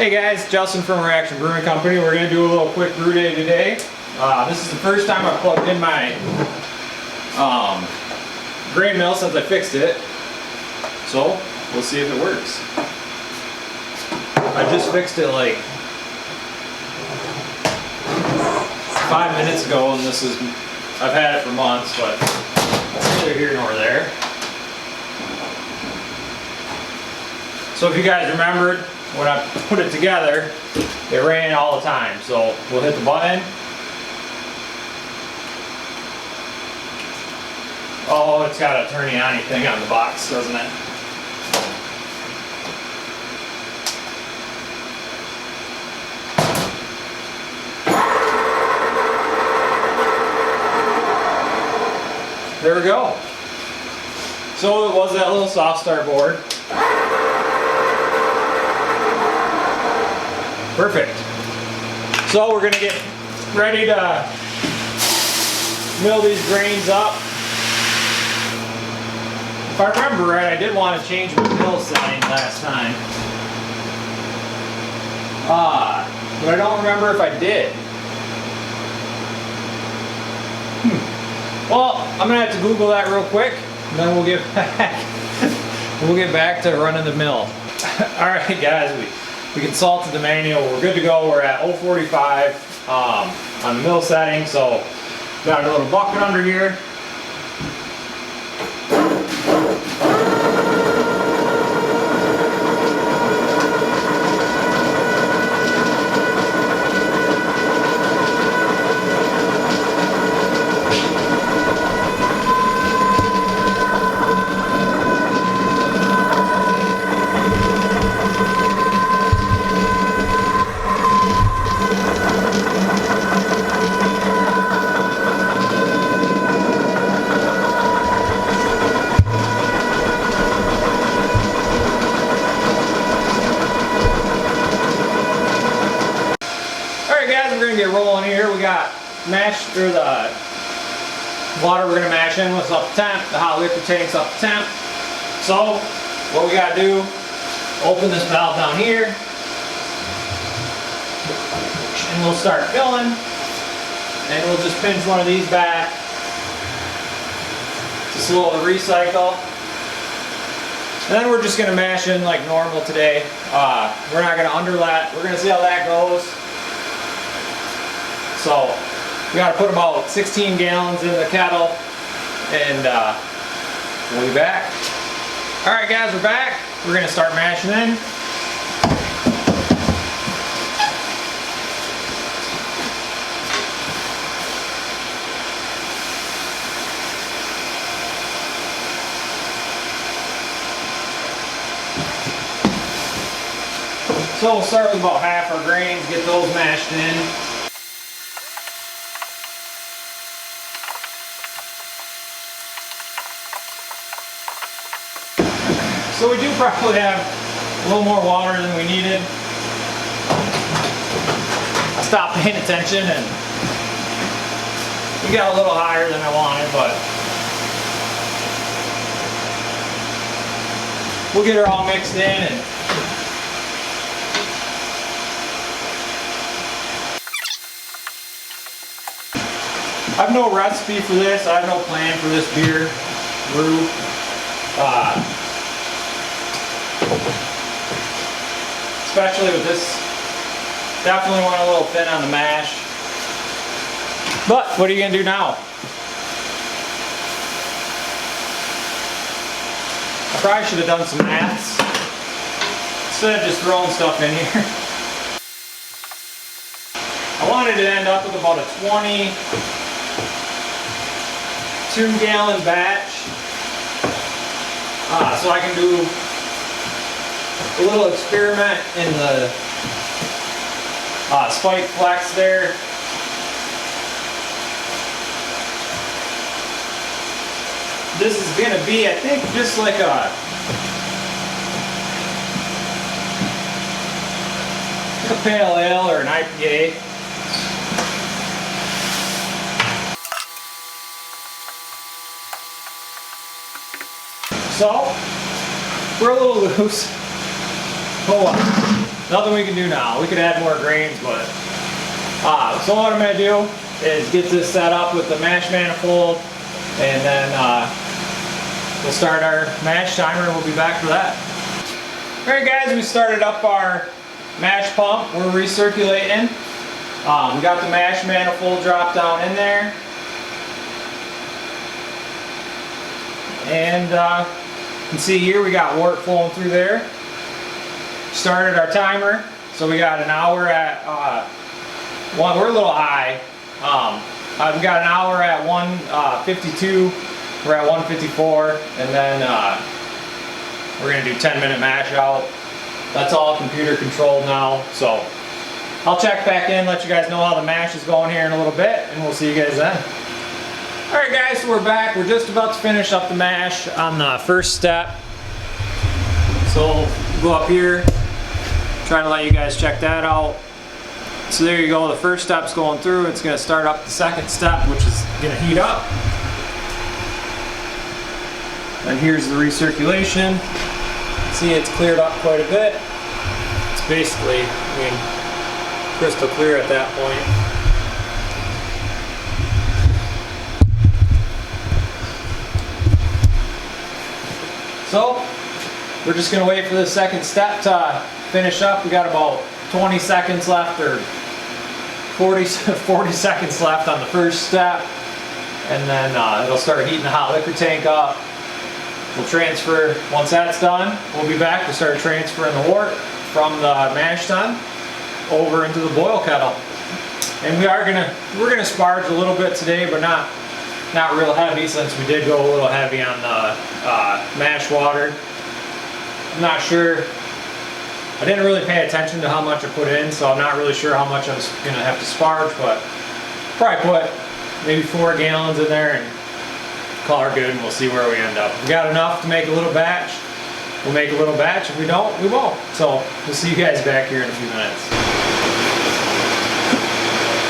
Hey guys, Justin from Reaction Brewing Company. We're going to do a little quick brew day today. This is the first time I've plugged in my grain mill since I fixed it. So, we'll see if it works. I just fixed it like 5 minutes ago, and I've had it for months, but it's neither here nor there. So if you guys remembered, when I put it together, it ran all the time. So we'll hit the button. Oh, it's got a turny-on-y thing on the box, doesn't it? There we go. So it was that little soft start board. Perfect. So we're going to get ready to mill these grains up. If I remember right, I did want to change my mill setting last time. But I don't remember if I did. Well, I'm going to have to Google that real quick, and then we'll get back to running the mill. Alright guys, we consulted the manual. We're good to go. We're at 045 on the mill setting. So got a little bucket under here. We're going to get rolling here. We got the water we're going to mash in was up to temp. The hot liquor tank's up to temp. So what we got to do, open this valve down here, and we'll start filling, and we'll just pinch one of these back. Just a little recycle. And then we're just going to mash in like normal today. We're not going to underlat. We're going to see how that goes. So we got to put about 16 gallons in the kettle, and we'll be back. All right guys, we're back. We're going to start mashing in. So we'll start with about half our grains, get those mashed in. So we do probably have a little more water than we needed. I stopped paying attention and we got a little higher than I wanted, but we'll get her all mixed in. And I have no recipe for this. I have no plan for this beer brew. Especially with this, definitely went a little thin on the mash. But what are you going to do now? I probably should have done some maths instead of just throwing stuff in here. I wanted to end up with about a 22-gallon batch, so I can do a little experiment in the spike flex there. This is going to be, I think, just like a pale ale or an IPA. So, we're a little loose. Hold on. nothing we can do now. We could add more grains, but so what I'm gonna do is get this set up with the mash manifold, and then we'll start our mash timer and we'll be back for that. Alright guys, we started up our mash pump. We're recirculating. We got the mash manifold drop down in there. And you can see here we got wort flowing through there. Started our timer. So we got an hour at, we're a little high. We've got an hour at 1:52. We're at 1:54. And then we're going to do 10-minute mash out. That's all computer controlled now. So I'll check back in, let you guys know how the mash is going here in a little bit, and we'll see you guys then. Alright guys, so we're back. We're just about to finish up the mash on the first step. So we'll go up here, try to let you guys check that out. So there you go, the first step's going through. It's going to start up the second step, which is going to heat up. And here's the recirculation. See, it's cleared up quite a bit. It's basically, crystal clear at that point. So we're just going to wait for the second step to finish up. We got about 20 seconds left, or 40 seconds left on the first step, and then it'll start heating the hot liquor tank up. We'll transfer, once that's done, we'll be back to start transferring the wort from the mash tun over into the boil kettle. And we're gonna sparge a little bit today, but not real heavy, since we did go a little heavy on the mash water. I'm not sure. I didn't really pay attention to how much I put in, so I'm not really sure how much I'm gonna have to sparge, but probably put maybe 4 gallons in there and call her good, and we'll see where we end up. If we got enough to make a little batch, we'll make a little batch. If we don't, we won't. So we'll see you guys back here in a few minutes.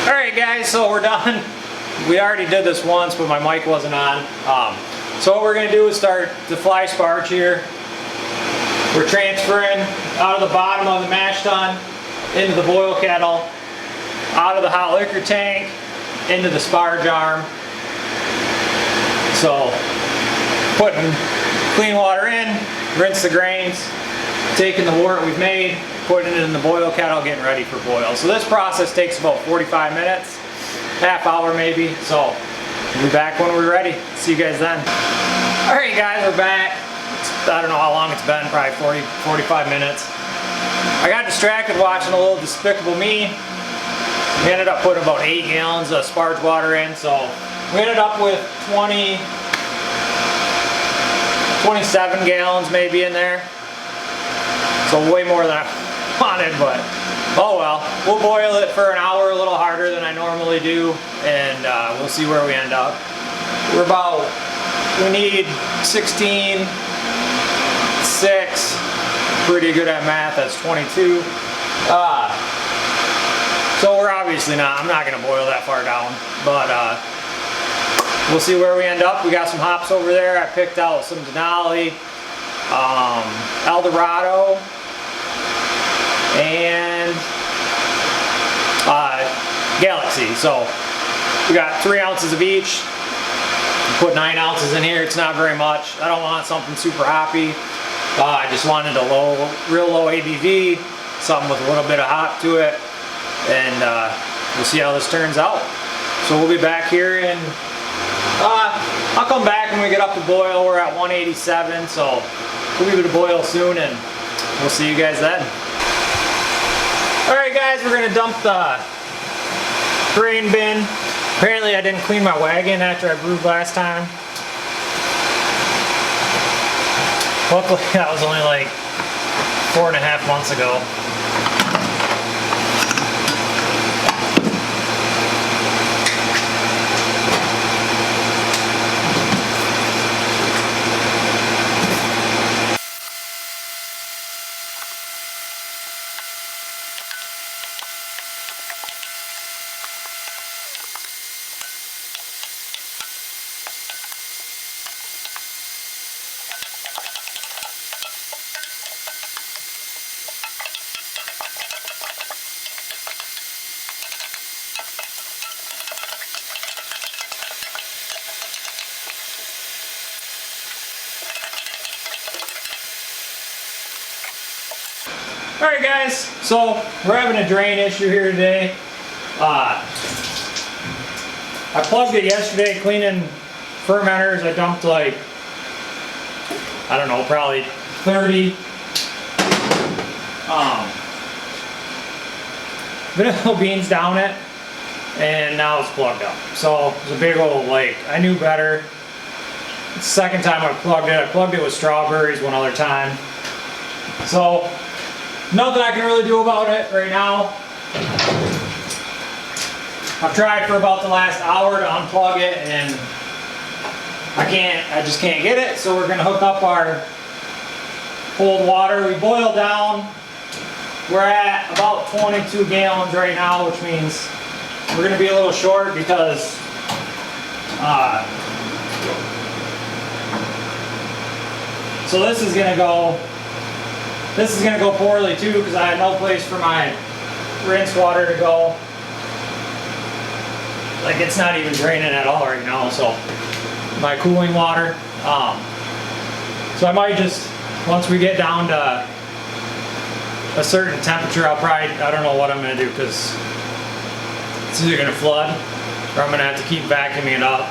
Alright guys, so we're done. We already did this once, but my mic wasn't on. So what we're going to do is start the fly sparge here. We're transferring out of the bottom of the mash tun into the boil kettle, out of the hot liquor tank into the sparge arm. So putting clean water in, rinse the grains, taking the wort we've made, putting it in the boil kettle, getting ready for boil. So this process takes about 45 minutes, half hour maybe. So we'll be back when we're ready. See you guys then. Alright guys, we're back. I don't know how long it's been, probably 45 minutes. I got distracted watching a little Despicable Me. We ended up putting about 8 gallons of sparge water in, so we ended up with 27 gallons maybe in there. So way more than I wanted, but oh well. We'll boil it for an hour, a little harder than I normally do, and we'll see where we end up. We need 16, 6, pretty good at math, that's 22. So we're obviously I'm not gonna boil that far down, but we'll see where we end up. We got some hops over there. I picked out some Denali, Eldorado, and Galaxy. So we got 3 ounces of each. Put 9 ounces in here. It's not very much. I don't want something super hoppy. I just wanted a real low ABV, something with a little bit of hop to it, and we'll see how this turns out. So we'll be back here, and I'll come back when we get up to boil. We're at 187, so we'll leave it to boil soon, and we'll see you guys then. Alright guys, we're going to dump the grain bin. Apparently I didn't clean my wagon after I brewed last time. Luckily that was only like 4.5 months ago. Alright guys, so we're having a drain issue here today. I plugged it yesterday cleaning fermenters. I dumped like, I don't know, probably 30 vanilla beans down it, and now it's plugged up. So it's a big old lake. I knew better. It's the second time I plugged it. I plugged it with strawberries one other time. So nothing I can really do about it right now. I've tried for about the last hour to unplug it and I just can't get it. So we're gonna hook up our cold water. We boiled down. We're at about 22 gallons right now, which means we're gonna be a little short because so this is gonna go poorly too because I had no place for my rinse water to go. Like, it's not even draining at all right now, so my cooling water. So I might just, once we get down to a certain temperature, I'll probably, I don't know what I'm gonna do because it's either gonna flood or I'm gonna have to keep vacuuming it up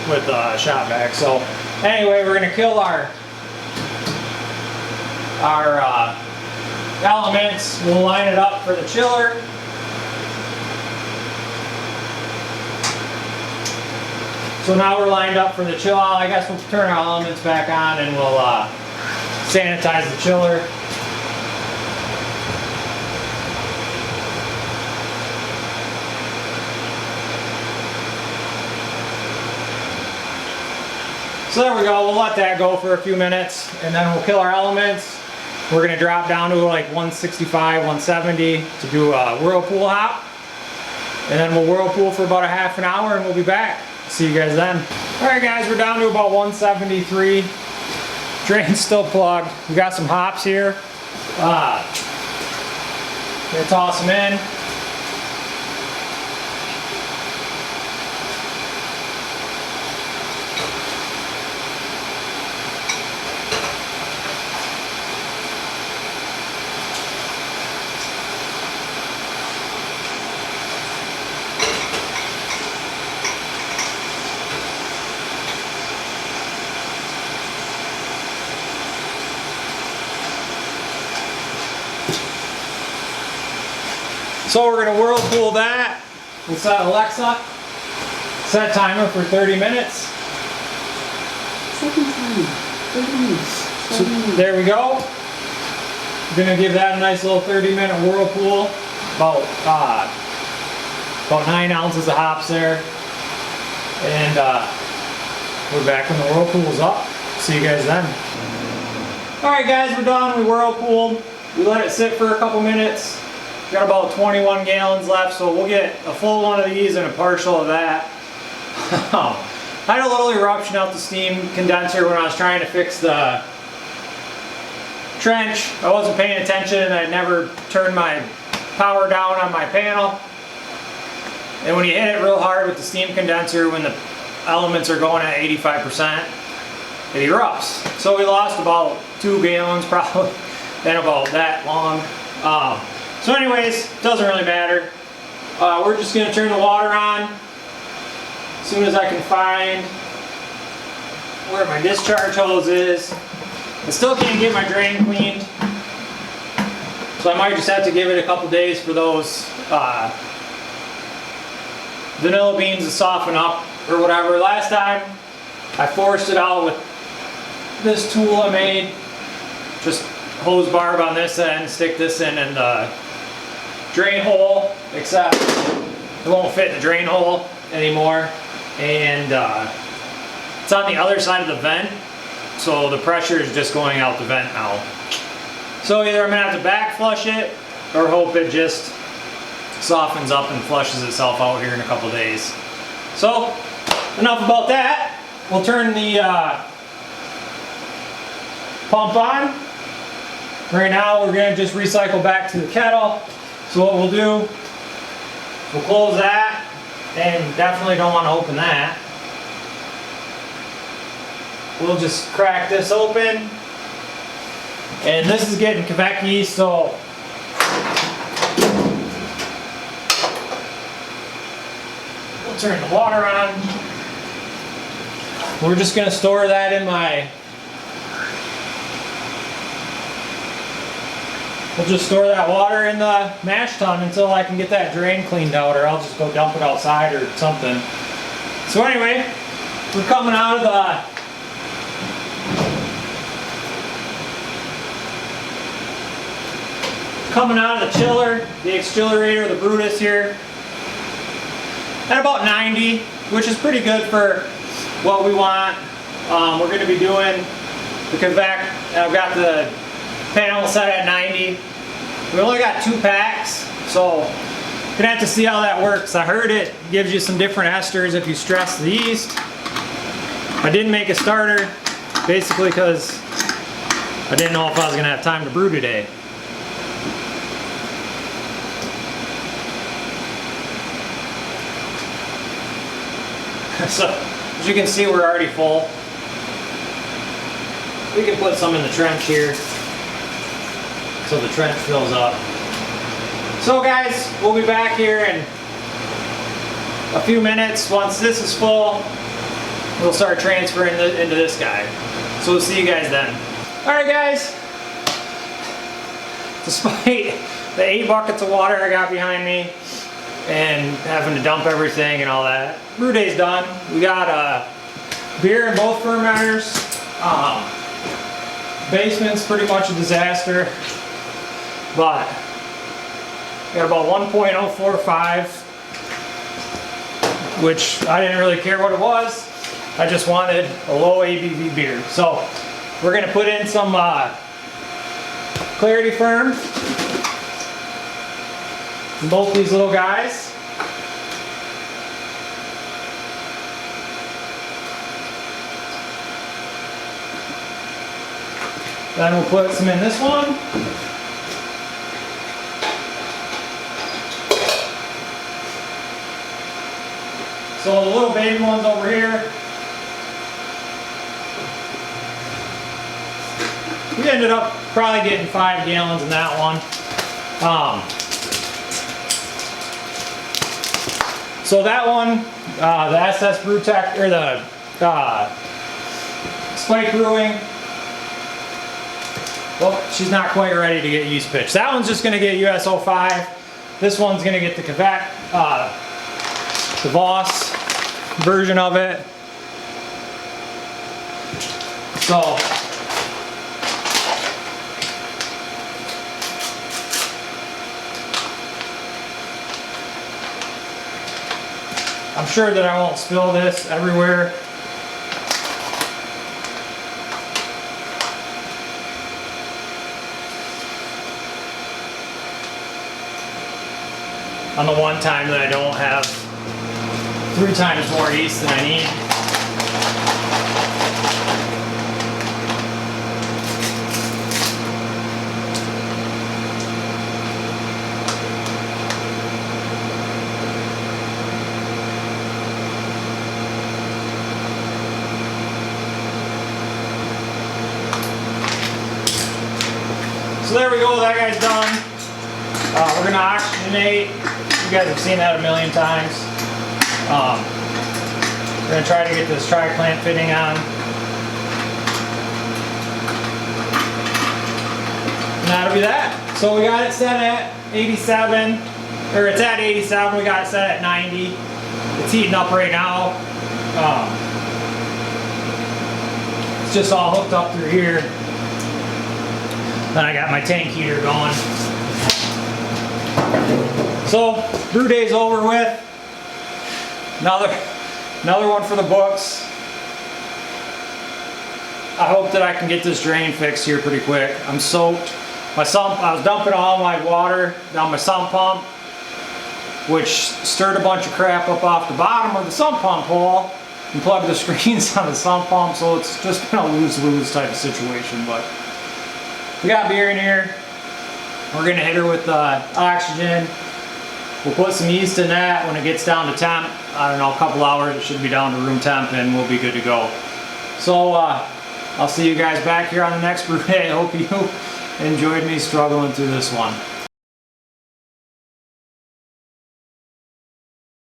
with a shop vac. So anyway, we're gonna kill our elements. We'll line it up for the chiller. So now we're lined up for the chill out. I guess we'll turn our elements back on and we'll sanitize the chiller. So there we go. We'll let that go for a few minutes and then we'll kill our elements. We're going to drop down to like 165, 170 to do a whirlpool hop. And then we'll whirlpool for about a half an hour and we'll be back. See you guys then. Alright guys, we're down to about 173. Drain's still plugged. We got some hops here. Gonna toss them in. So we're going to whirlpool that. We'll set Alexa, set timer for 30 minutes. Second time, 30 minutes. So there we go. We're going to give that a nice little 30-minute whirlpool. About 9 ounces of hops there. And we're back when the whirlpool's up. See you guys then. Alright guys, we're done. We whirlpooled. We let it sit for a couple minutes. Got about 21 gallons left, so we'll get a full one of these and a partial of that. I had a little eruption out the steam condenser when I was trying to fix the trench. I wasn't paying attention and I never turned my power down on my panel. And when you hit it real hard with the steam condenser, when the elements are going at 85%, it erupts. So we lost about 2 gallons probably, and about that long. So anyways, doesn't really matter. We're just going to turn the water on as soon as I can find where my discharge hose is. I still can't get my drain cleaned, so I might just have to give it a couple days for those vanilla beans to soften up or whatever. Last time I forced it out with this tool I made. Just hose barb on this end, stick this in and the drain hole, except it won't fit in the drain hole anymore, and it's on the other side of the vent, so the pressure is just going out the vent now. So either I'm gonna have to back flush it or hope it just softens up and flushes itself out here in a couple days. So enough about that. We'll turn the pump on. Right now we're gonna just recycle back to the kettle. So what we'll do, we'll close that, and definitely don't want to open that. We'll just crack this open, and this is getting Quebec yeast, so turn the water on. We're just gonna store that in my, we'll just store that water in the mash tun until I can get that drain cleaned out, or I'll just go dump it outside or something. So anyway, we're coming out of the chiller, the accelerator, the Brutus here, at about 90, which is pretty good for what we want. We're going to be doing the convect. I've got the panel set at 90. We only got 2 packs, so we're gonna have to see how that works. I heard it gives you some different esters if you stress the yeast. I didn't make a starter, basically because I didn't know if I was gonna have time to brew today. So, as you can see, we're already full. We can put some in the trench here, so the trench fills up. So guys, we'll be back here in a few minutes. Once this is full, we'll start transferring into this guy. So we'll see you guys then. Alright guys, despite the 8 buckets of water I got behind me and having to dump everything and all that, brew day's done. We got beer in both fermenters. Basement's pretty much a disaster, but got about 1.045, which I didn't really care what it was. I just wanted a low ABV beer. So we're gonna put in some Clarity Firm in both these little guys. Then we'll put some in this one. So the little baby ones over here, we ended up probably getting 5 gallons in that one. So that one, the SS Brew Tech, or the Spike Brewing, well, she's not quite ready to get yeast pitch. That one's just gonna get US-05. This one's gonna get the Quebec, the Voss version of it. So I'm sure that I won't spill this everywhere. On the one time that I don't have 3 times more yeast than I need. So there we go, that guy's done. We're gonna oxygenate. You guys have seen that a million times. We're gonna try to get this tri-plant fitting on. And that'll be that. So we got it set at 87, or it's at 87, we got it set at 90. It's heating up right now. It's just all hooked up through here. Then I got my tank heater going. So, brew day's over with. Another one for the books. I hope that I can get this drain fixed here pretty quick. I'm soaked. I was dumping all my water down my sump pump, which stirred a bunch of crap up off the bottom of the sump pump hole and plugged the screens on the sump pump, so it's just been a lose-lose type of situation. But we got beer in here. We're gonna hit her with oxygen. We'll put some yeast in that when it gets down to temp. I don't know, a couple hours, it should be down to room temp and we'll be good to go. So I'll see you guys back here on the next brew day. I hope you enjoyed me struggling through this one.